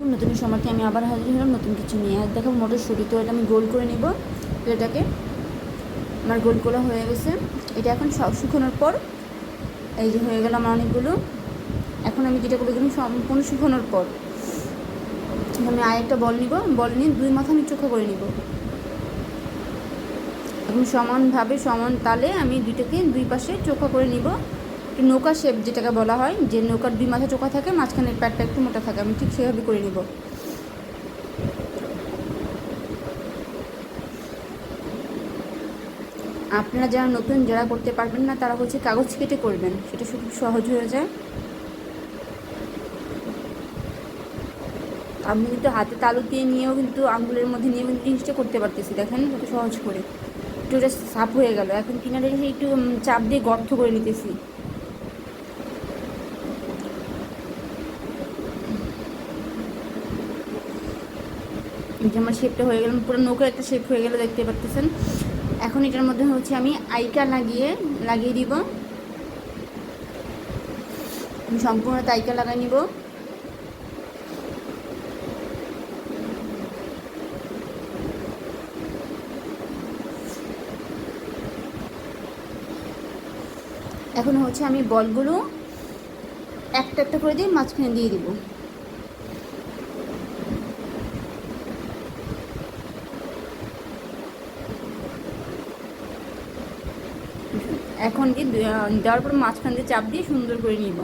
নতুন সময়কে আমি আবার হাজির হলাম নতুন কিছু নিয়ে। আর দেখো মটরশুঁটি, তো এটা আমি গোল করে নিব। এটাকে আমার গোল করা হয়ে গেছে। এটা এখন সব শুকানোর পর এই যে হয়ে গেল আমার অনেকগুলো। এখন আমি যেটা করে দিলাম সম্পূর্ণ শুকানোর পর আমি আরেকটা বল নিব। বল নিয়ে দুই মাথা আমি চোখা করে নিব। এখন সমানভাবে সমান তালে আমি দুইটাকে দুই পাশে চোখা করে নিব। নৌকা শেপ যেটাকে বলা হয়, যে নৌকার দুই মাথা চোখা থাকে, মাঝখানের প্যাটটা একটু মোটা থাকে, আমি ঠিক সেভাবে করে নিব। আপনারা যারা নতুন, যারা করতে পারবেন না, তারা হচ্ছে কাগজ কেটে করবেন, সেটা খুব সহজ হয়ে যায়। আমি কিন্তু হাতে তালু দিয়ে নিয়েও কিন্তু আঙুলের মধ্যে নিয়েও কিন্তু জিনিসটা করতে পারতেছি, দেখেন কত সহজ করে। একটু ওটা সাফ হয়ে গেল। এখন কিনারে একটু চাপ দিয়ে গর্ত করে নিতেছি। যে আমার শেপটা হয়ে গেল, পুরো নৌকার একটা শেপ হয়ে গেল, দেখতে পারতেছেন। এখন এটার মধ্যে হচ্ছে আমি আইকা লাগিয়ে দিব। আমি সম্পূর্ণ আইকা লাগাই নিব। এখন হচ্ছে আমি বলগুলো একটা একটা করে দিয়ে মাঝখানে দিয়ে দিব। এখন দেওয়ার পর মাঝখান দিয়ে চাপ দিয়ে সুন্দর করে নিব,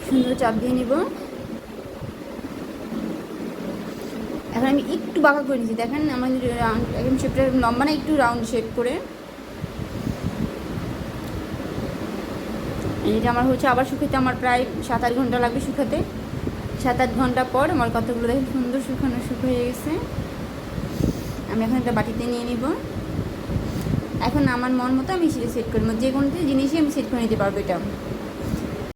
সুন্দর চাপ দিয়ে নিব। এখন আমি একটু বাঁকা করে নিচ্ছি, দেখেন আমার একদম শেপটা লম্বা না, একটু রাউন্ড শেপ করে। এটা আমার হচ্ছে আবার শুকাতে আমার প্রায় 7-8 ঘন্টা লাগবে শুকাতে। 7-8 ঘন্টা পর আমার কতগুলো দেখেন সুন্দর শুকিয়ে গেছে। আমি এখন একটা বাটিতে নিয়ে নিব। এখন আমার মন মতো আমি সেট করে নেব, যে কোনো জিনিসই আমি সেট করে নিতে পারবো এটা।